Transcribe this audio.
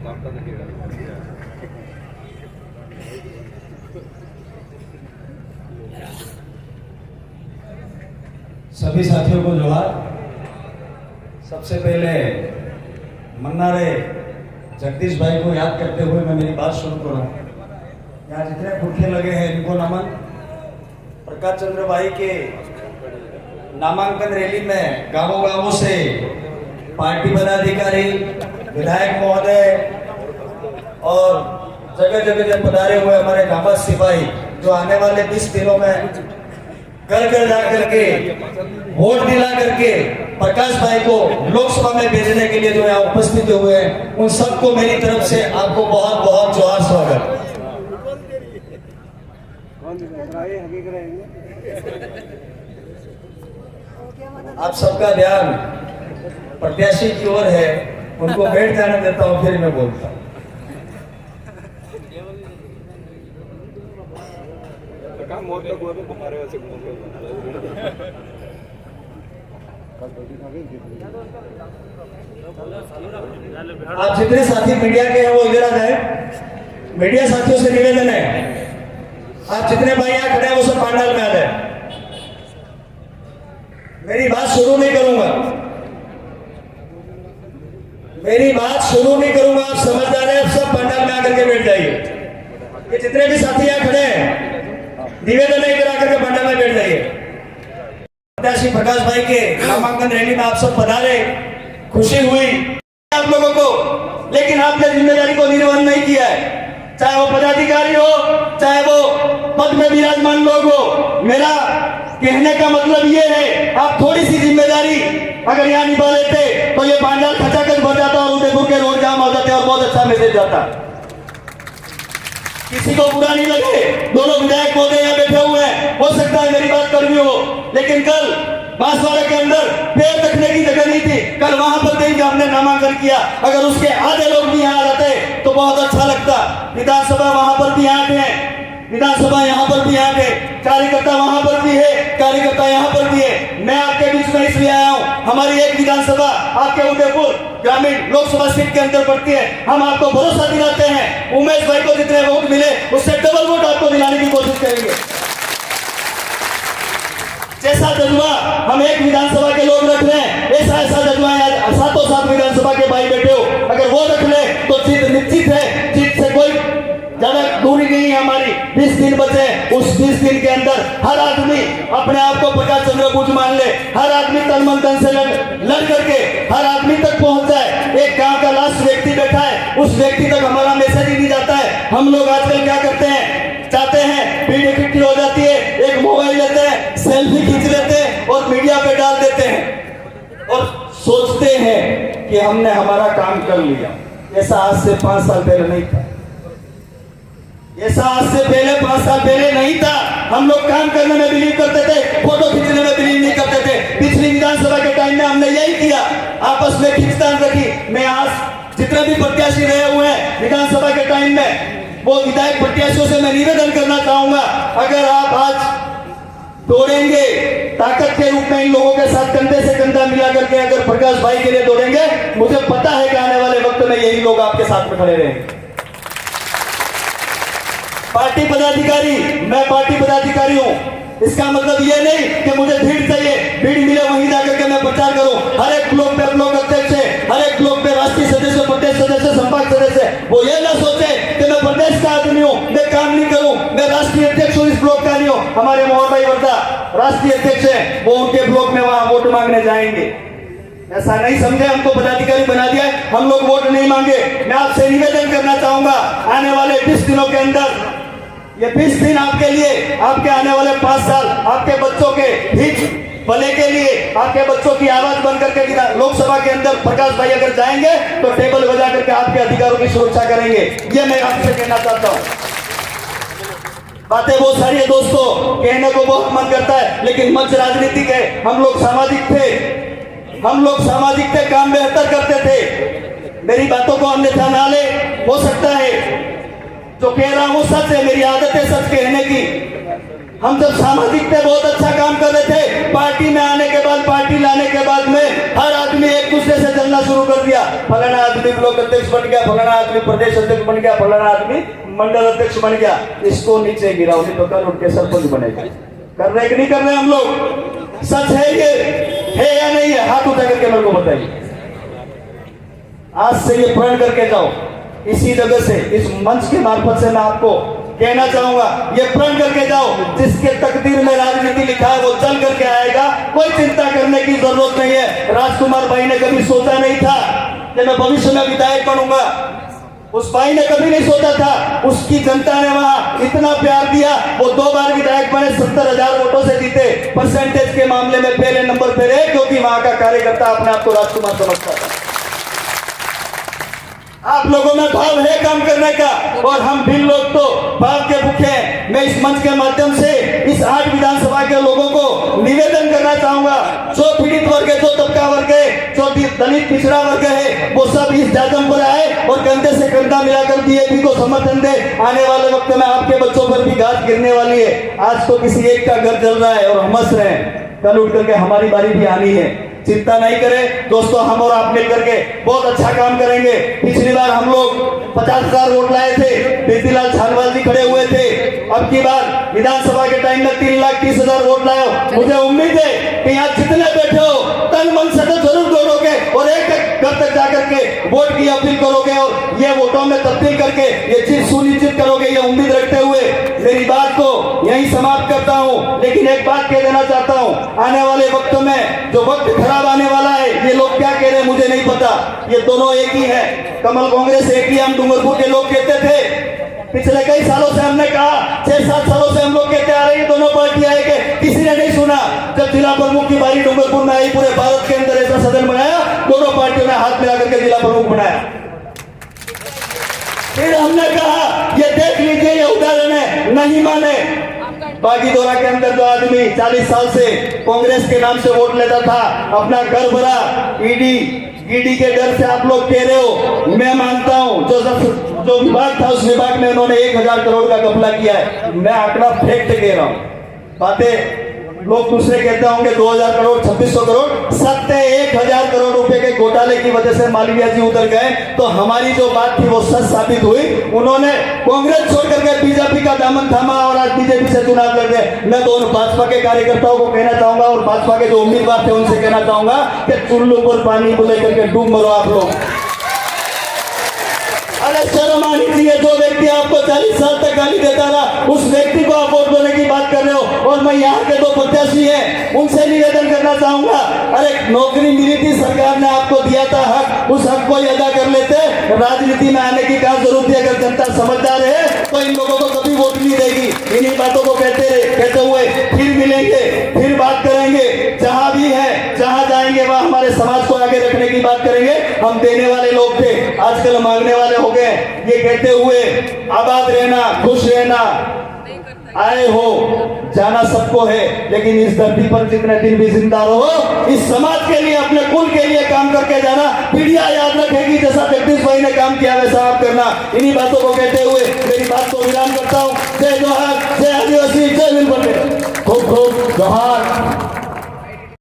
सभी साथियों को जोहार। सबसे पहले मन्ना रे जगदीश भाई को याद करते हुए मैं मेरी बात शुरू करूं। यहाँ जितने पुरखे लगे हैं इनको नमन। प्रकाश चंद्र भाई के नामांकन रैली में गांवों गांवों से पार्टी पदाधिकारी, विधायक महोदय और जगह जगह पधारे हुए हमारे नामद सिपाही जो आने वाले 20 दिनों में घर घर जा करके वोट दिला करके प्रकाश भाई को लोकसभा में भेजने के लिए जो यहाँ उपस्थित हुए हैं, उन सबको मेरी तरफ से आपको बहुत बहुत जोहार स्वागत। आप सबका ध्यान प्रत्याशी की ओर है, उनको बैठ जाने देता हूँ, फिर मैं बोलता हूँ। आप जितने साथी मीडिया के हैं वो इधर आ जाए। मीडिया साथियों से निवेदन है, आप जितने भाई यहाँ खड़े हैं वो सब पंडाल में आ जाए। मेरी बात शुरू नहीं करूंगा, आप समझदार हैं, आप सब पंडाल में आकर के बैठ जाइए। ये जितने भी साथी यहाँ खड़े हैं निवेदन है, इधर आकर के पंडाल में बैठ जाइए। प्रत्याशी प्रकाश भाई के नामांकन रैली में आप सब पधारे, खुशी हुई आप लोगों को, लेकिन आपने जिम्मेदारी को निर्वहन नहीं किया है। चाहे वो पदाधिकारी हो, चाहे वो पद में विराजमान लोग हो। मेरा कहने का मतलब ये है, आप थोड़ी सी जिम्मेदारी अगर यहाँ निभा लेते तो ये पंडाल खचाखच भर जाता और उदयपुर के रोड जाम हो जाते और बहुत अच्छा मैसेज जाता। किसी को बुरा नहीं लगे, दोनों विधायक महोदय यहाँ बैठे हुए हैं, हो सकता है मेरी बात कड़वी हो, लेकिन कल बांसवाड़ा के अंदर पैर रखने की जगह नहीं थी। कल वहां पर देख हमने नामांकन किया, अगर उसके आधे लोग भी यहाँ आ जाते तो बहुत अच्छा लगता। विधानसभा वहां पर भी आए हैं, विधानसभा यहाँ पर भी आए, कार्यकर्ता वहां पर भी है, कार्यकर्ता यहाँ पर भी है। मैं आपके बीच में इसलिए आया हूँ, हमारी एक विधानसभा आपके उदयपुर ग्रामीण लोकसभा सीट के अंदर पड़ती है। हम आपको भरोसा दिलाते हैं, उमेश भाई को जितने वोट मिले उससे डबल वोट आपको दिलाने की कोशिश करेंगे। जैसा जज्बा हम एक विधानसभा के लोग रख रहे हैं, ऐसा जज्बा सातों सात विधानसभा के भाई बैठे हो, अगर वो रख ले तो जीत निश्चित है। जीत से कोई ज्यादा दूरी नहीं है हमारी। 20 दिन बचे, उस 20 दिन के अंदर हर आदमी अपने आप को प्रकाश चंद्र बुझ मान ले, हर आदमी तन मन धन से लड़ करके हर आदमी तक पहुंच जाए। एक गांव का लास्ट व्यक्ति बैठा है, उस व्यक्ति तक हमारा मैसेज ही नहीं जाता है। हम लोग आजकल क्या करते हैं, चाहते हैं भीड़ इकट्ठी हो जाती है, एक मोबाइल लेते हैं, सेल्फी खींच लेते हैं और मीडिया पे डाल देते हैं और सोचते हैं कि हमने हमारा काम कर लिया। ऐसा आज से 5 साल पहले नहीं था, ऐसा आज से पहले 5 साल पहले नहीं था। हम लोग काम करने में बिलीव करते थे, फोटो खींचने में बिलीव नहीं करते थे। पिछली विधानसभा के टाइम में हमने यही किया, आपस में खींचतान रखी। मैं आज जितने भी प्रत्याशी रहे हुए हैं विधानसभा के टाइम में, वो विधायक प्रत्याशियों से मैं निवेदन करना चाहूंगा, अगर आप आज दौड़ेंगे ताकत के रूप में इन लोगों के साथ कंधे से कंधा मिला करके अगर प्रकाश भाई के लिए दौड़ेंगे, मुझे पता है कि आने वाले वक्त में यही लोग आपके साथ में खड़े रहेंगे। पार्टी पदाधिकारी, मैं पार्टी पदाधिकारी हूं, इसका मतलब ये नहीं कि मुझे भीड़ चाहिए, भीड़ मिले वहीं जाकर के मैं प्रचार करूं। हर एक ब्लॉक पे ब्लॉक अध्यक्ष है, हर एक ब्लॉक पे राष्ट्रीय सदस्य, प्रदेश सदस्य, संपर्क सदस्य, वो ये ना सोचे कि मैं प्रदेश का आदमी हूं, मैं काम नहीं करूं, मैं राष्ट्रीय अध्यक्ष हूं, इस ब्लॉक का नहीं हूं। हमारे मोहन भाई वर्दा राष्ट्रीय अध्यक्ष है, वो उनके ब्लॉक में वहां वोट मांगने जाएंगे। ऐसा नहीं समझे हमको पदाधिकारी बना दिया है, हम लोग वोट नहीं मांगे। मैं आपसे निवेदन करना चाहूंगा, आने वाले 20 दिनों के अंदर, ये 20 दिन आपके लिए, आपके आने वाले 5 साल आपके बच्चों के हित भले के लिए, आपके बच्चों की आवाज बन करके लोकसभा के अंदर प्रकाश भाई अगर जाएंगे तो टेबल बजा करके आपके अधिकारों की सुरक्षा करेंगे। ये मैं आपसे कहना चाहता हूँ। बातें बहुत सारी है दोस्तों, कहने को बहुत मन करता है, लेकिन मंच राजनीतिक है। हम लोग सामाजिक थे, काम बेहतर करते थे। मेरी बातों को अन्यथा ना ले, हो सकता है जो कह रहा हूं सच है, मेरी आदत है सच कहने की। हम जब सामाजिक पे बहुत अच्छा काम कर रहे थे, पार्टी में आने के बाद, पार्टी लाने के बाद में हर आदमी एक दूसरे से जलना शुरू कर दिया। फलाना आदमी ब्लॉक अध्यक्ष बन गया, फलाना आदमी प्रदेश अध्यक्ष बन गया, फलाना आदमी मंडल अध्यक्ष बन गया। इसको नीचे गिराओ, नहीं तो कल उठ के सरपंच बनेगा। कर रहे कि नहीं कर रहे हम लोग? सच है ये, है या नहीं है? हाथ उठा करके मेरे को बताइए। आज से ये प्रण करके जाओ, इसी जगह से, इस मंच के मार्फत से मैं आपको कहना चाहूंगा, ये प्रण करके जाओ, जिसके तकदीर में राजनीति लिखा है वो चल करके आएगा। कोई चिंता करने की जरूरत नहीं है। राजकुमार भाई ने कभी सोचा नहीं था कि मैं भविष्य में विधायक बनूंगा। उस भाई ने कभी नहीं सोचा था। उसकी जनता ने वहां इतना प्यार दिया, वो 2 बार विधायक बने, 70,000 वोटों से जीते। परसेंटेज के मामले में पहले नंबर पे रहे, क्योंकि वहां का कार्यकर्ता अपने आप को राजकुमार समझता था। आप लोगों में भाव है काम करने का, और हम भी लोग तो भाव के भूखे हैं। मैं इस मंच के माध्यम से इस 8 विधानसभा के लोगों को निवेदन करना चाहूंगा, जो पीड़ित वर्ग है, जो तबका वर्ग है, जो दलित पिछड़ा वर्ग है, वो सब इस जाजम पर आए और कंधे से कंधा मिलाकर बीजेपी को समर्थन दे। आने वाले वक्त में आपके बच्चों पर भी घात गिरने वाली है। आज तो किसी एक का घर जल रहा है और हम हंस रहे हैं, कल उठ करके हमारी बारी भी आनी है। चिंता नहीं करें दोस्तों, हम और आप मिल करके बहुत अच्छा काम करेंगे। पिछली बार हम लोग 50,000 वोट लाए थे, बेतीलाल छानवाल जी खड़े हुए थे। अब की बार विधानसभा के टाइम में 3,30,000 वोट लाए हो। मुझे उम्मीद है कि यहाँ जितने बैठे हो तन मन से तो जरूर दौड़ोगे और एक घर तक जाकर के वोट की अपील करोगे और ये वोटों में तब्दील करके ये चीज सुनिश्चित करोगे, ये उम्मीद रखते हुए मेरी बात को यहीं समाप्त करता हूँ। लेकिन एक बात कह देना चाहता हूँ, आने वाले वक्त में जो वक्त खराब आने वाला है, ये लोग क्या कह रहे हैं मुझे नहीं पता, ये दोनों एक ही है। कमल कांग्रेस एक ही, हम डूंगरपुर के लोग कहते थे। पिछले कई सालों से हमने कहा, 6-7 सालों से हम लोग कहते आ रहे हैं दोनों पार्टियां एक है, किसी ने नहीं सुना। जब जिला प्रमुख की बारी डूंगरपुर में आई, पूरे भारत के अंदर ऐसा सदन बनाया, दोनों पार्टियों ने हाथ मिला करके जिला प्रमुख बनाया। फिर हमने कहा ये देख लीजिए, ये उदाहरण है, नहीं माने। बागीदोरा के अंदर जो आदमी 40 साल से कांग्रेस के नाम से वोट लेता था, अपना घर भरा, ईडी के डर से आप लोग कह रहे हो, मैं मानता हूं जो विभाग था उस विभाग में उन्होंने 1,000 करोड़ का घपला किया है। मैं आंकड़ा फैक्ट कह रहा हूं, बातें लोग दूसरे कहते होंगे 2,000 करोड़, 2,600 करोड़, सत्य 1,000 करोड़ रुपए के घोटाले की वजह से मालवीय जी उतर गए। तो हमारी जो बात थी वो सच साबित हुई। उन्होंने कांग्रेस छोड़ करके बीजेपी का दामन थामा और आज बीजेपी से चुनाव लड़ रहे। मैं तो उन भाजपा के कार्यकर्ताओं को कहना चाहूंगा और भाजपा के जो उम्मीदवार थे उनसे कहना चाहूंगा कि चुल्लू पर पानी को लेकर के डूब मरो आप लोग। अरे शर्म आनी चाहिए। जो व्यक्ति आपको 40 साल तक गाली देता रहा, उस व्यक्ति को आप वोट देने की बात कर रहे हो। और मैं यहाँ के 2 प्रत्याशी हैं, उनसे निवेदन करना चाहूंगा, अरे नौकरी मिली थी, सरकार ने आपको दिया था हक, उस हक को अदा कर लेते। राजनीति में आने की क्या जरूरत है? अगर जनता समझदार है तो इन लोगों को कभी वोट नहीं देगी। इन्हीं बातों को कहते हुए फिर मिलेंगे, फिर बात करेंगे। जहां भी है, जहां जाएंगे वहां हमारे समाज को आगे रखने की बात करेंगे। हम देने वाले लोग थे, आजकल मांगने वाले हो गए। ये कहते हुए आबाद रहना, खुश रहना, आए हो जाना सबको है, लेकिन इस धरती पर जितने दिन भी जिंदा रहो, इस समाज के लिए, अपने कुल के लिए काम करके जाना। पीढ़ियां याद रखेगी, जैसा जगदीश भाई ने काम किया वैसा आप करना। इन्हीं बातों को कहते हुए मेरी बात को विराम करता हूँ। जय जोहार, जय आदिवासी, जय भीम। खूब खूब जोहार।